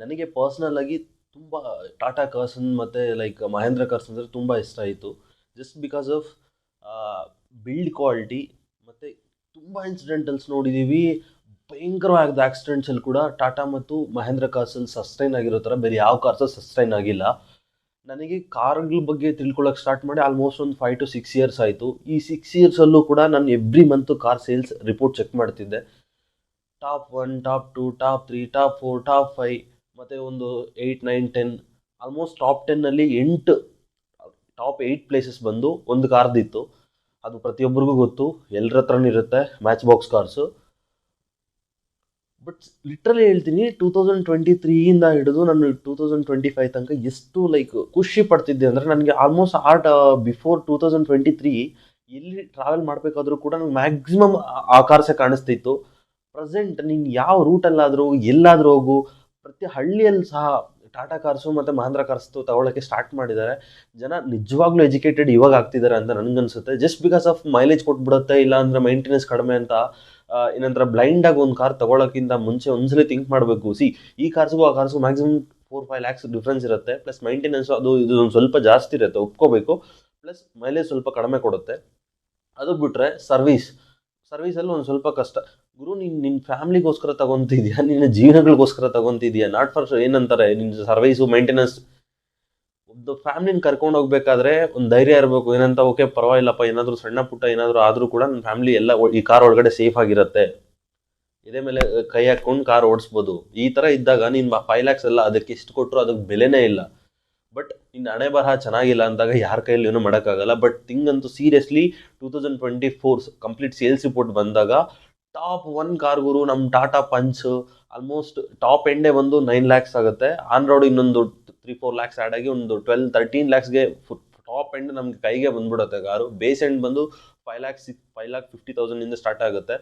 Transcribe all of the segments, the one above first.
ನನಗೆ ಪರ್ಸ್ನಲ್ ಆಗಿ ತುಂಬ ಟಾಟಾ ಕರ್ಸನ್ ಮತ್ತು ಲೈಕ್ ಮಹೇಂದ್ರ ಕರ್ಸನ್ ಅಂದರೆ ತುಂಬ ಇಷ್ಟ ಆಯಿತು. Just because of build quality ಮತ್ತು ತುಂಬ ಇನ್ಸಿಡೆಂಟಲ್ಸ್ ನೋಡಿದ್ದೀವಿ. ಭಯಂಕರವಾದ ಆಕ್ಸಿಡೆಂಟ್ಸಲ್ಲಿ ಕೂಡ ಟಾಟಾ ಮತ್ತು ಮಹೇಂದ್ರ ಕಾರ್ಸಲ್ಲಿ ಸಸ್ಟೈನ್ ಆಗಿರೋ ಥರ ಬೇರೆ ಯಾವ ಕಾರ್ಸಲ್ಲಿ ಸಸ್ಟೈನ್ ಆಗಿಲ್ಲ. ನನಗೆ ಕಾರ್ಗಳ ಬಗ್ಗೆ ತಿಳ್ಕೊಳ್ಳೋಕೆ ಸ್ಟಾರ್ಟ್ ಮಾಡಿ ಆಲ್ಮೋಸ್ಟ್ ಒಂದು 5 to 6 years ಆಯಿತು. ಈ 6 yearsಲ್ಲೂ ಕೂಡ ನಾನು every month car sales report check ಮಾಡ್ತಿದ್ದೆ. Top 1, top 2, top 3, top 4, top 5 ಮತ್ತು ಒಂದು 8, 9, 10 ಆಲ್ಮೋಸ್ಟ್ ಟಾಪ್ 10ನಲ್ಲಿ 8 ಟಾಪ್ 8 ಪ್ಲೇಸಸ್ ಬಂದು ಒಂದು ಕಾರ್ದಿತ್ತು. ಅದು ಪ್ರತಿಯೊಬ್ಬರಿಗೂ ಗೊತ್ತು, ಎಲ್ಲರ ಹತ್ರನೂ ಇರುತ್ತೆ match box cars. But literally ಹೇಳ್ತೀನಿ, 2023 ಹಿಡಿದು ನಾನು 2025 ತನಕ ಎಷ್ಟು ಲೈಕ್ ಖುಷಿ ಪಡ್ತಿದ್ದೆ ಅಂದರೆ, ನನಗೆ ಆಲ್ಮೋಸ್ಟ್ ಬಿಫೋರ್ 2023 ಎಲ್ಲಿ ಟ್ರಾವೆಲ್ ಮಾಡಬೇಕಾದ್ರೂ ಕೂಡ ನನಗೆ ಮ್ಯಾಕ್ಸಿಮಮ್ ಆ ಕಾರ್ಸೇ ಕಾಣಿಸ್ತಿತ್ತು. ಪ್ರೆಸೆಂಟ್ ನೀನು ಯಾವ ರೂಟಲ್ಲಾದರೂ ಎಲ್ಲಾದರೂ ಹೋಗು, ಪ್ರತಿ ಹಳ್ಳಿಯಲ್ಲಿ ಸಹ ಟಾಟಾ ಕಾರ್ಸು ಮತ್ತು ಮಹೇಂದ್ರ ಕಾರ್ಸು ತಗೊಳ್ಳೋಕ್ಕೆ ಸ್ಟಾರ್ಟ್ ಮಾಡಿದ್ದಾರೆ. ಜನ ನಿಜವಾಗ್ಲೂ ಎಜುಕೇಟೆಡ್ ಇವಾಗ ಆಗ್ತಿದ್ದಾರೆ ಅಂತ ನನಗನ್ಸುತ್ತೆ. ಜಸ್ಟ್ ಬಿಕಾಸ್ ಆಫ್ ಮೈಲೇಜ್ ಕೊಟ್ಬಿಡುತ್ತೆ, ಇಲ್ಲ ಅಂದರೆ ಮೈಂಟೆನೆನ್ಸ್ ಕಡಿಮೆ ಅಂತ ಏನಂದ್ರೆ ಬ್ಲೈಂಡಾಗಿ ಒಂದು ಕಾರ್ ತೊಗೊಳಕ್ಕಿಂತ ಮುಂಚೆ ಒಂದ್ಸಲಿ ಥಿಂಕ್ ಮಾಡಬೇಕು. ಈ ಕಾರ್ಸ್ಗೂ ಆ ಕಾರ್ಸ್ಗೂ ಮ್ಯಾಕ್ಸಿಮಮ್ 4-5 lakhs ಡಿಫ್ರೆನ್ಸ್ ಇರುತ್ತೆ. ಪ್ಲಸ್ ಮೈಂಟೆನೆನ್ಸ್ ಅದು ಇದು ಒಂದು ಸ್ವಲ್ಪ ಜಾಸ್ತಿ ಇರುತ್ತೆ, ಒಪ್ಕೋಬೇಕು. ಪ್ಲಸ್ ಮೈಲೇಜ್ ಸ್ವಲ್ಪ ಕಡಿಮೆ ಕೊಡುತ್ತೆ. ಅದು ಬಿಟ್ಟರೆ ಸರ್ವೀಸಲ್ಲಿ ಒಂದು ಸ್ವಲ್ಪ ಕಷ್ಟ. ಗುರು, ನಿನ್ನ ಫ್ಯಾಮ್ಲಿಗೋಸ್ಕರ ತಗೊತಿದ್ಯಾ, ನಿನ್ನ ಜೀವನಗಳಿಗೋಸ್ಕರ ತಗೊತಿದ್ಯಾ? ನಾಟ್ ಫಾರ್ ಏನಂತಾರೆ ನಿನ್ನ ಸರ್ವೀಸು ಮೇಂಟೆನೆನ್ಸ್. ಒಂದು ಫ್ಯಾಮ್ಲಿನ ಕರ್ಕೊಂಡು ಹೋಗ್ಬೇಕಾದ್ರೆ ಒಂದು ಧೈರ್ಯ ಇರಬೇಕು. ಏನಂತ, ಓಕೆ ಪರವಾಗಿಲ್ಲಪ್ಪ, ಏನಾದರೂ ಸಣ್ಣ ಪುಟ್ಟ ಏನಾದರೂ ಆದರೂ ಕೂಡ ನನ್ನ ಫ್ಯಾಮ್ಲಿ ಎಲ್ಲ ಈ ಕಾರ್ ಒಳಗಡೆ ಸೇಫ್ ಆಗಿರುತ್ತೆ, ಇದೇ ಮೇಲೆ ಕೈ ಹಾಕ್ಕೊಂಡು ಕಾರ್ ಓಡಿಸ್ಬೋದು. ಈ ಥರ ಇದ್ದಾಗ ನೀನು 5 lakhs ಎಲ್ಲ ಅದಕ್ಕೆ ಎಷ್ಟು ಕೊಟ್ಟರು ಅದಕ್ಕೆ ಬೆಲೆನೇ ಇಲ್ಲ. ಬಟ್ ನಿನ್ನ ಹಣೆ ಬರಹ ಚೆನ್ನಾಗಿಲ್ಲ ಅಂದಾಗ ಯಾರ ಕೈಯಲ್ಲಿ ಏನೂ ಮಾಡೋಕ್ಕಾಗಲ್ಲ. ಬಟ್ ಥಿಂಗಂತೂ ಸೀರಿಯಸ್ಲಿ 2024 ಕಂಪ್ಲೀಟ್ ಸೇಲ್ಸ್ ರಿಪೋರ್ಟ್ ಬಂದಾಗ ಟಾಪ್ 1 ಕಾರ್ ಗುರು ನಮ್ಮ ಟಾಟಾ ಪಂಚ್. ಆಲ್ಮೋಸ್ಟ್ ಟಾಪ್ ಎಂಡೇ ಒಂದು 9 lakhs ಆಗುತ್ತೆ. ಆನ್ ರೋಡ್ ಇನ್ನೊಂದು 3-4 lakhs ಆ್ಯಡ್ ಆಗಿ ಒಂದು 12-13 lakhsಗೆ ಟಾಪ್ ಎಂಡ್ ನಮ್ಗೆ ಕೈಗೆ ಬಂದ್ಬಿಡುತ್ತೆ ಕಾರು. ಬೇಸ್ ಎಂಡ್ ಬಂದು 5,50,000 ಸ್ಟಾರ್ಟ್ ಆಗುತ್ತೆ.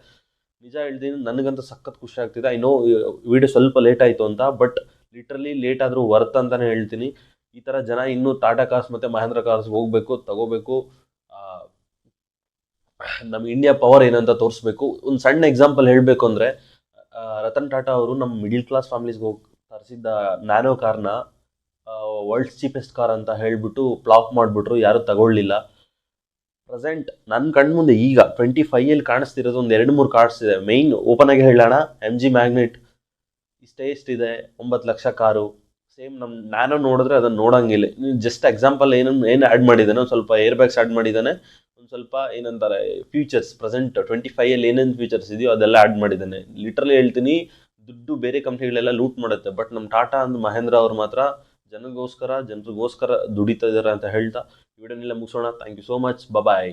ನಿಜ ಹೇಳ್ತೀನಿ, ನನಗಂತೂ ಸಖತ್ ಖುಷಿ ಆಗ್ತಿದೆ. ಐ ನೋ ವಿಡಿಯೋ ಸ್ವಲ್ಪ ಲೇಟ್ ಆಯಿತು ಅಂತ, ಬಟ್ ಲಿಟ್ರಲಿ ಲೇಟ್ ಆದರೂ ವರ್ತ್ ಅಂತಲೇ ಹೇಳ್ತೀನಿ. ಈ ಥರ ಜನ ಇನ್ನೂ ಟಾಟಾ ಕಾರ್ಸ್ ಮತ್ತು ಮಹೇಂದ್ರ ಕಾರ್ಸ್ ಹೋಗಬೇಕು, ತಗೋಬೇಕು. ನಮ್ಮ ಇಂಡಿಯಾ ಪವರ್ ಏನಂತ ತೋರಿಸ್ಬೇಕು. ಒಂದು ಸಣ್ಣ ಎಕ್ಸಾಂಪಲ್ ಹೇಳಬೇಕು ಅಂದರೆ, ರತನ್ ಟಾಟಾ ಅವರು ನಮ್ಮ ಮಿಡಿಲ್ ಕ್ಲಾಸ್ ಫ್ಯಾಮಿಲೀಸ್ಗೆ ಹೋಗಿ ತರಿಸಿದ್ದ ನ್ಯಾನೋ ಕಾರ್ನ ವರ್ಲ್ಡ್ಸ್ ಚೀಪೆಸ್ಟ್ ಕಾರ್ ಅಂತ ಹೇಳಿಬಿಟ್ಟು ಫ್ಲಾಪ್ ಮಾಡಿಬಿಟ್ರು, ಯಾರೂ ತಗೊಳ್ಳಿಲ್ಲ. ಪ್ರೆಸೆಂಟ್ ನನ್ನ ಕಣ್ಮುಂದೆ ಈಗ 25 ಕಾಣಿಸ್ತಿರೋದು ಒಂದು 2-3 ಕಾರ್ಸ್ ಇದೆ. ಮೈನ್ ಓಪನ್ ಆಗಿ ಹೇಳೋಣ, MG ಮ್ಯಾಗ್ನೆಟ್ ಎಷ್ಟಿದೆ, 9 ಲಕ್ಷ ಕಾರು. ಸೇಮ್ ನಮ್ಮ ನ್ಯಾನೋ ನೋಡಿದ್ರೆ ಅದನ್ನು ನೋಡೋಂಗಿಲ್ಲ. ಜಸ್ಟ್ ಎಕ್ಸಾಂಪಲ್ ಏನು ಆ್ಯಡ್ ಮಾಡಿದ್ದಾನೆ, ಒಂದು ಸ್ವಲ್ಪ ಏರ್ ಬ್ಯಾಗ್ಸ್ ಆ್ಯಡ್ ಮಾಡಿದ್ದಾನೆ, ಒಂದು ಸ್ವಲ್ಪ ಏನಂತಾರೆ ಫ್ಯೂಚರ್ಸ್, ಪ್ರೆಸೆಂಟ್ 25 ಏನೇನು ಫ್ಯೂಚರ್ಸ್ ಇದೆಯೋ ಅದೆಲ್ಲ ಆ್ಯಡ್ ಮಾಡಿದ್ದಾನೆ. ಲಿಟ್ರಲಿ ಹೇಳ್ತೀನಿ, ದುಡ್ಡು ಬೇರೆ ಕಂಪ್ನಿಗಳೆಲ್ಲ ಲೂಟ್ ಮಾಡುತ್ತೆ, ಬಟ್ ನಮ್ಮ ಟಾಟಾ ಅಂದ್ ಮಹೇಂದ್ರ ಅವ್ರು ಮಾತ್ರ ಜನರಿಗೋಸ್ಕರ ದುಡಿತಾ ಇದ್ದಾರೆ ಅಂತ ಹೇಳ್ತಾ ವಿಡಿಯೋನೆಲ್ಲ ಮುಗಿಸೋಣ. Thank you so much. Bye.